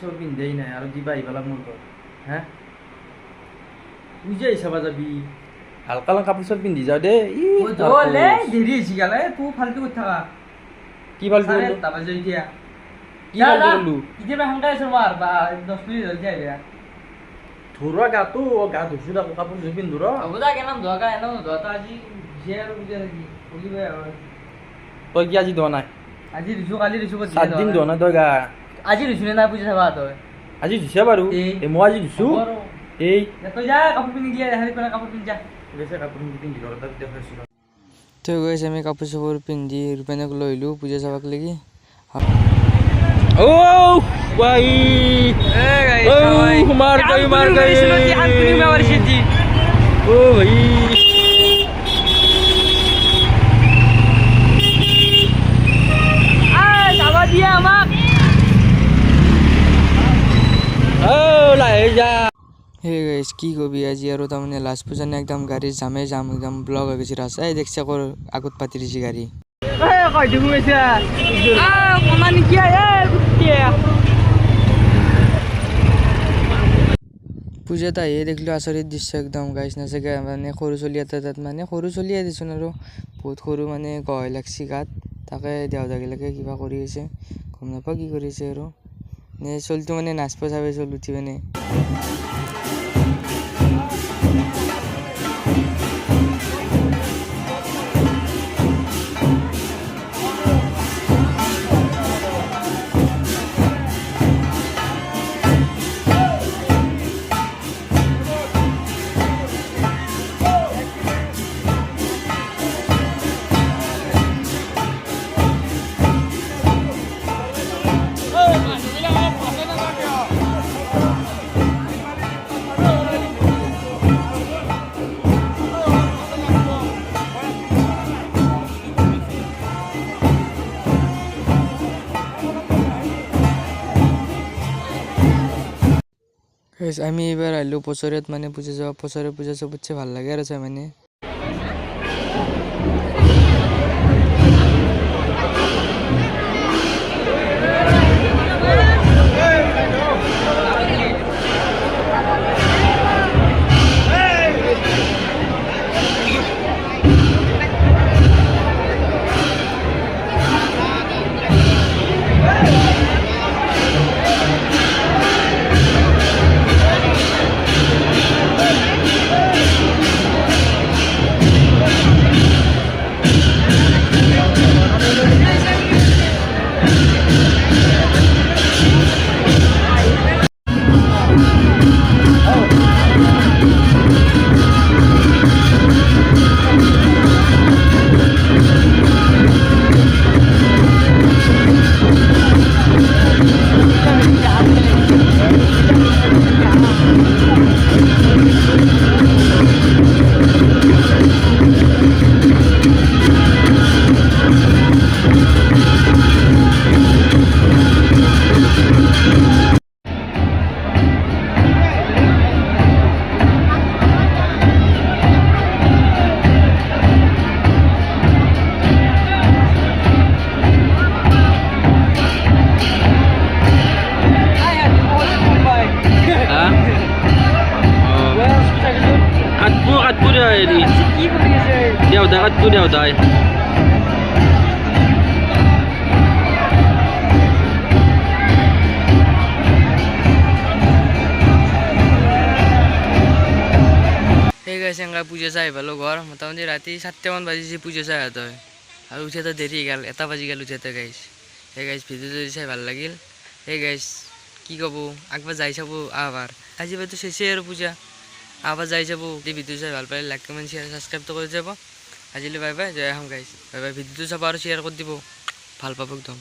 চাপোৰ পিন্ধাই নাই আৰু দিবা আহি পেলাম মোৰ ঘৰ হা তুই যে চাবা যাবি হালকা কাপোৰ চাপোৰ পিন্ধি যাওঁ দে দেৰি হৈছে গালে তোৰ ফাল্টু কৰি থাকা কি ফাল্টু কৰিলো তাৰপৰা এতিয়া কি ফাল্টু কৰিলো কেতিয়াবা সাংকাই আছো মাৰ বা 10 মিনিট জলদি আহিবা ধৰা গাটো গা ধুইছো আকৌ কাপোৰ জুই পিন্ধো ৰ হ'ব দা কেনাম ধোৱা গা এনে ধোৱাটো আজি যে আৰু বুজি থাকি বলিবাই আৰু তই কি আজি ধোৱা নাই আজি ধুইছো কালি ধুইছো 7 দিন ধোৱা নাই তই গা আজি ধুইছো নে নাই বুজি চাবা তই আজি ধুইছা বাৰু মই আজি ধুইছো এই তই যা কাপোৰ পিন্ধি দিয়া হেৰি পৰা কাপোৰ পিন্ধি যা বেছে কাপোৰ পিন্ধি ৰ তাত দেখাইছো তো গাইছ আমি কাপোৰ চাপোৰ পিন্ধি ৰূপেনক লৈ আহিলোঁ পূজা চাবাক লাগি ও ভাই এ গাইছ মার গই আনকুনি মেওয়ার সিটি ও ভাই আ যাবা দিয়া আমাক ও লাই যা হে গাইছ কি কবি আজি আৰু তাৰমানে লাষ্ট পূজা নে একদম গাড়ীৰ জামে জাম একদম ব্লক হৈ গৈছে ৰাস্তা এই দেখছে আকৌ আগত পাতি দিছে গাড়ী কই দেখো গৈছে মানি কি পূজাত আহিয়ে দেখিলোঁ আচৰিত দৃশ্য একদম গাইছ নাচাগে মানে সৰু চলি এটা তাত মানে সৰু চলিয়ে দিছোন আৰু বহুত সৰু মানে গহই লাগছি গাত তাকে দেওদাগিলাকে কিবা কৰি আছে গম নাপাওঁ কি কৰিছে আৰু নে চলিটো মানে নাচব চাবে চল উঠি মানে আমি এইবাৰ আহিলোঁ পচৰিয়াত মানে পূজা যাব পচৰিয়া পূজা চবতছে ভাল লাগে আৰু চাই মানে দেওদাই সেই গাইছে এনেকা পূজা চাই পালো ঘৰ মোটামুটি ৰাতি 7টামান বাজিছে পূজা চাই হাত হয় আৰু উঠোতে দেৰি গেল 1 বাজি গেল উঠোতে গাইছ সেই গাইছ ভিডিঅ'টো চাই ভাল লাগিল সেই গাইছ কি ক'ব একবাৰ যাই চাব আবাৰ আজি বাইতো চেছে আৰু পূজা আবাৰ যাই চাব এই ভিডিঅ' চাই ভাল পালে লাইক কমেণ্ট শ্বেয়াৰ ছাবস্ক্ৰাইবটো কৰি যাব আজিলৈ বাই বাই জয় আহোম গাইছ বাই বাই ভিডিঅ'টো চাব আৰু শ্বেয়াৰ কৰি দিব ভাল পাব একদম।